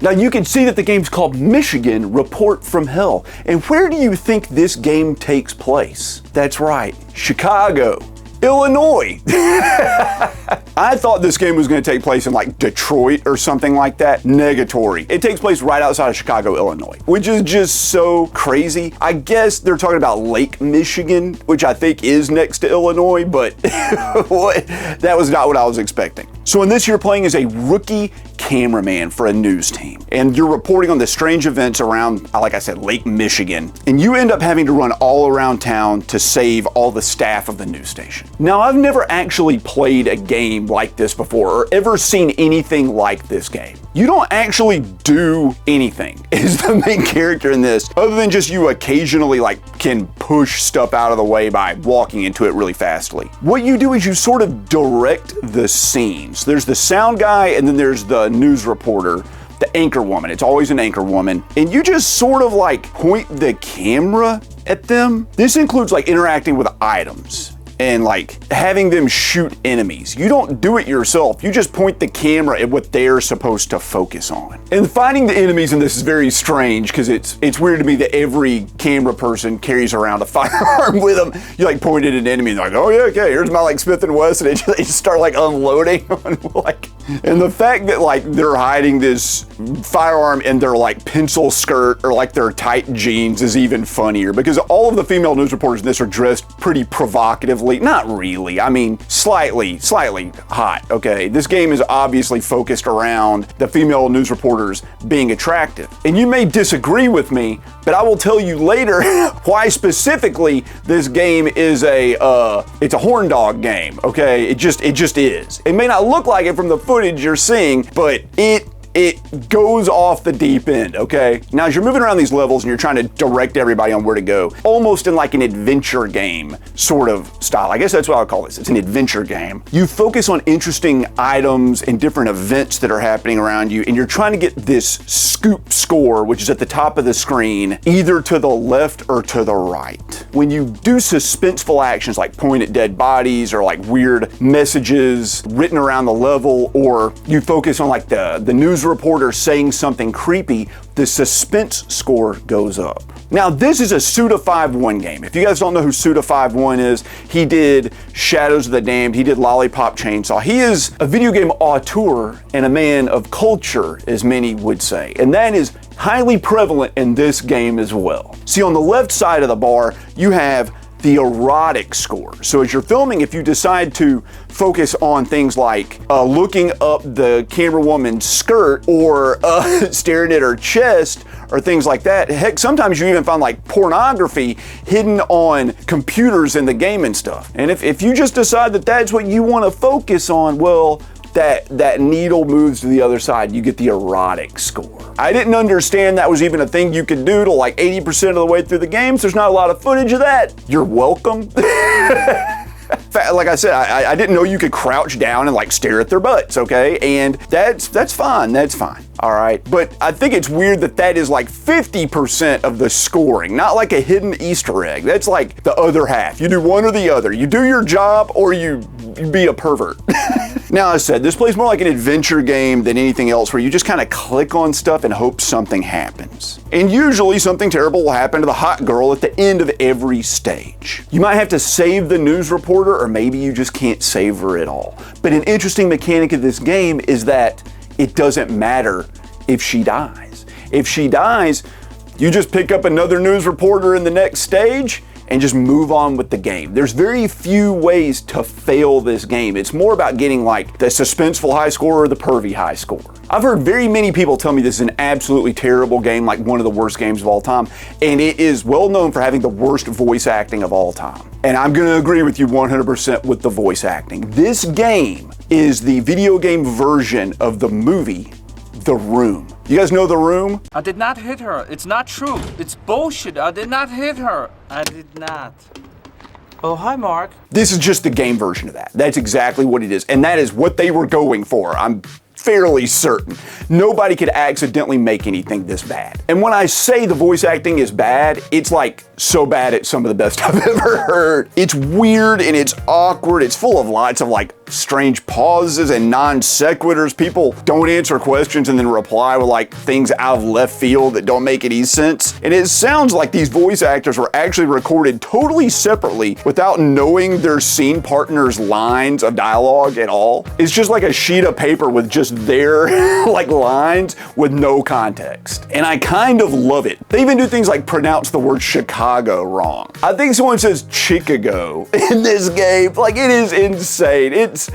Now you can see that the game's called Michigan Report from Hell. And where do you think this game takes place? That's right, Chicago, Illinois. I thought this game was going to take place in like Detroit or something like that. Negatory. It takes place right outside of Chicago, Illinois, which is just so crazy. I guess they're talking about Lake Michigan, which I think is next to Illinois, but that was not what I was expecting. So in this, you're playing as a rookie cameraman for a news team, and you're reporting on the strange events around, like I said, Lake Michigan, and you end up having to run all around town to save all the staff of the news station. Now, I've never actually played a game like this before or ever seen anything like this game. You don't actually do anything as the main character in this, other than just you occasionally can push stuff out of the way by walking into it really fastly. What you do is you sort of direct the scenes. There's the sound guy, and then there's the news reporter, the anchor woman. It's always an anchor woman. And you just sort of point the camera at them. This includes interacting with items and having them shoot enemies. You don't do it yourself. You just point the camera at what they're supposed to focus on. And finding the enemies in this is very strange because it's weird to me that every camera person carries around a firearm with them. You point it at an enemy and they're like, oh yeah, okay, here's my Smith & Wesson, and they just start unloading on and the fact that they're hiding this firearm in their pencil skirt or their tight jeans is even funnier, because all of the female news reporters in this are dressed pretty provocatively. Not really, I mean, slightly hot, okay? This game is obviously focused around the female news reporters being attractive. And you may disagree with me, but I will tell you later why specifically this game is it's a horn dog game, okay? It just is. It may not look like it from the footage you're seeing, but it goes off the deep end, okay? Now, as you're moving around these levels and you're trying to direct everybody on where to go, almost in an adventure game sort of style. I guess that's what I would call this. It's an adventure game. You focus on interesting items and different events that are happening around you, and you're trying to get this scoop score, which is at the top of the screen, either to the left or to the right. When you do suspenseful actions like point at dead bodies or weird messages written around the level, or you focus on the news reporter saying something creepy, the suspense score goes up. Now, this is a Suda51 game. If you guys don't know who Suda51 is, he did Shadows of the Damned, he did Lollipop Chainsaw. He is a video game auteur and a man of culture, as many would say, and that is highly prevalent in this game as well. See, on the left side of the bar, you have the erotic score. So as you're filming, if you decide to focus on things like looking up the camera woman's skirt or staring at her chest or things like that, heck, sometimes you even find pornography hidden on computers in the game and stuff. And if you just decide that that's what you want to focus on, well, that needle moves to the other side. You get the erotic score. I didn't understand that was even a thing you could do till 80% of the way through the game, so there's not a lot of footage of that. You're welcome. Like I said, I didn't know you could crouch down and stare at their butts, okay? And that's fine, all right? But I think it's weird that is 50% of the scoring, not a hidden Easter egg. That's the other half. You do one or the other. You do your job or you be a pervert. Now, as I said, this plays more like an adventure game than anything else, where you just kind of click on stuff and hope something happens. And usually something terrible will happen to the hot girl at the end of every stage. You might have to save the news reporter, or maybe you just can't save her at all. But an interesting mechanic of this game is that it doesn't matter if she dies. If she dies, you just pick up another news reporter in the next stage and just move on with the game. There's very few ways to fail this game. It's more about getting the suspenseful high score or the pervy high score. I've heard very many people tell me this is an absolutely terrible game, one of the worst games of all time, and it is well known for having the worst voice acting of all time. And I'm gonna agree with you 100% with the voice acting. This game is the video game version of the movie The Room. You guys know The Room? I did not hit her. It's not true. It's bullshit. I did not hit her. I did not. Oh, hi, Mark. This is just the game version of that. That's exactly what it is. And that is what they were going for. I'm fairly certain. Nobody could accidentally make anything this bad. And when I say the voice acting is bad, it's so bad it's some of the best I've ever heard. It's weird and it's awkward. It's full of lots of like strange pauses and non sequiturs. People don't answer questions and then reply with like things out of left field that don't make any sense. And it sounds like these voice actors were actually recorded totally separately without knowing their scene partner's lines of dialogue at all. It's just like a sheet of paper with just their like lines with no context. And I kind of love it. They even do things like pronounce the word Chicago wrong. I think someone says Chicago in this game. Like, it is insane. It's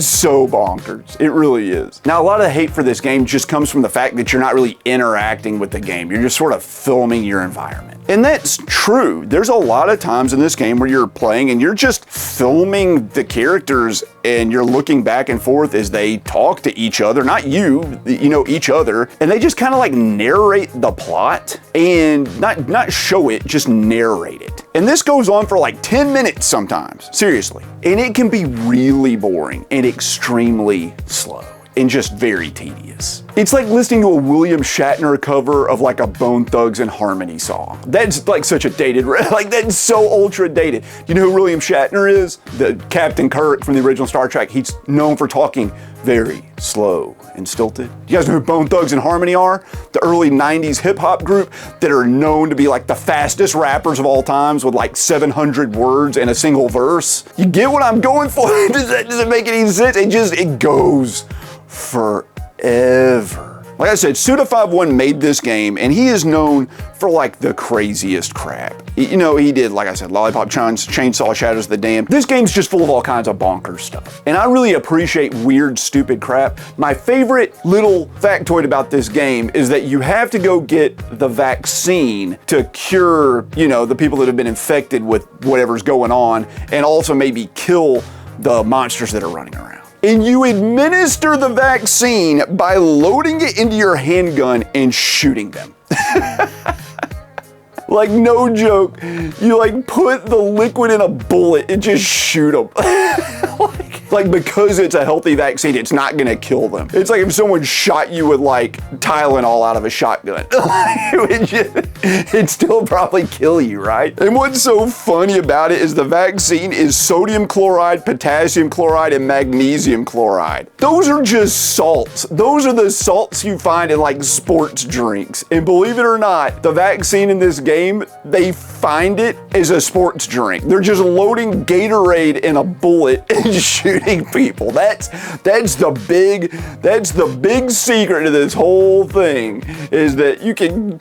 so bonkers. It really is. Now, a lot of the hate for this game just comes from the fact that you're not really interacting with the game. You're just sort of filming your environment. And that's true. There's a lot of times in this game where you're playing and you're just filming the characters and you're looking back and forth as they talk to each other, not you know, each other, and they just kind of like narrate the plot and not show it, just narrate it. And this goes on for like 10 minutes sometimes, seriously. And it can be really boring and extremely slow and just very tedious. It's like listening to a William Shatner cover of like a Bone Thugs and Harmony song. That's like such a dated, like that's so ultra dated. You know who William Shatner is? The Captain Kirk from the original Star Trek. He's known for talking very slow and stilted. You guys know who Bone Thugs and Harmony are? The early 90s hip hop group that are known to be like the fastest rappers of all times with like 700 words in a single verse. You get what I'm going for? Does it make any sense? It goes forever. Like I said, Suda51 made this game and he is known for like the craziest crap. You know, he did, like I said, Lollipop Chainsaw, Shadows of the Damned. This game's just full of all kinds of bonkers stuff. And I really appreciate weird, stupid crap. My favorite little factoid about this game is that you have to go get the vaccine to cure, you know, the people that have been infected with whatever's going on and also maybe kill the monsters that are running around. And you administer the vaccine by loading it into your handgun and shooting them. Like, no joke. You like put the liquid in a bullet and just shoot them. Like because it's a healthy vaccine, it's not gonna kill them. It's like if someone shot you with like Tylenol out of a shotgun. It'd still probably kill you, right? And what's so funny about it is the vaccine is sodium chloride, potassium chloride, and magnesium chloride. Those are just salts. Those are the salts you find in like sports drinks. And believe it or not, the vaccine in this game, they find it as a sports drink. They're just loading Gatorade in a bullet and shooting people. That's the big secret to this whole thing, is that you can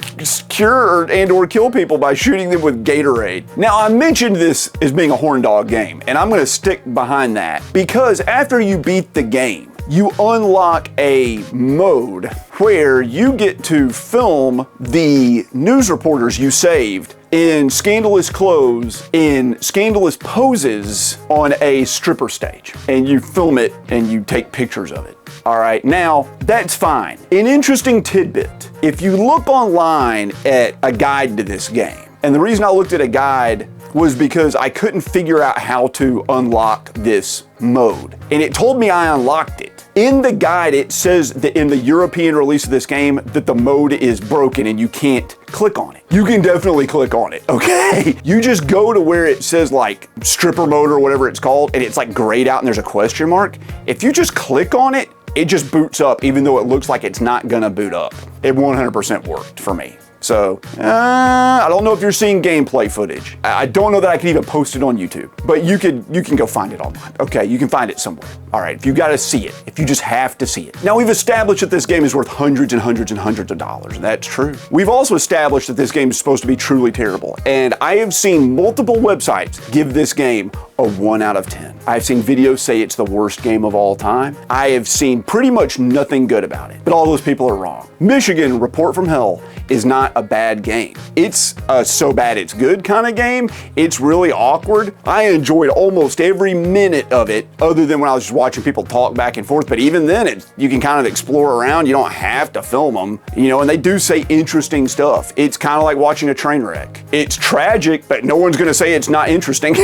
cure and or kill people by shooting them with Gatorade. Now, I mentioned this as being a horn dog game, and I'm gonna stick behind that because after you beat the game, you unlock a mode where you get to film the news reporters you saved in scandalous clothes, in scandalous poses on a stripper stage. And you film it and you take pictures of it. All right, now that's fine. An interesting tidbit, if you look online at a guide to this game, and the reason I looked at a guide was because I couldn't figure out how to unlock this mode. And it told me I unlocked it. In the guide, it says that in the European release of this game that the mode is broken and you can't click on it. You can definitely click on it, okay? You just go to where it says like stripper mode or whatever it's called, and it's like grayed out and there's a question mark. If you just click on it, it just boots up even though it looks like it's not gonna boot up. It 100% worked for me. So, I don't know if you're seeing gameplay footage. I don't know that I can even post it on YouTube, but you can go find it online. Okay, you can find it somewhere. All right, if you gotta see it, if you just have to see it. Now, we've established that this game is worth hundreds and hundreds and hundreds of dollars, and that's true. We've also established that this game is supposed to be truly terrible, and I have seen multiple websites give this game a 1 out of 10. I've seen videos say it's the worst game of all time. I have seen pretty much nothing good about it, but all those people are wrong. Michigan Report from Hell is not a bad game. It's a so bad it's good kind of game. It's really awkward. I enjoyed almost every minute of it, other than when I was just watching people talk back and forth, but even then you can kind of explore around. You don't have to film them, you know, and they do say interesting stuff. It's kind of like watching a train wreck. It's tragic, but no one's gonna say it's not interesting.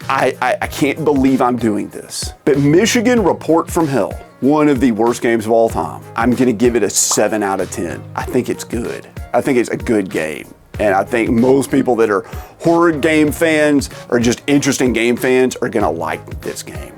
I can't believe I'm doing this. But Michigan Report from Hell, one of the worst games of all time. I'm gonna give it a 7 out of 10. I think it's good. I think it's a good game. And I think most people that are horror game fans or just interesting game fans are gonna like this game.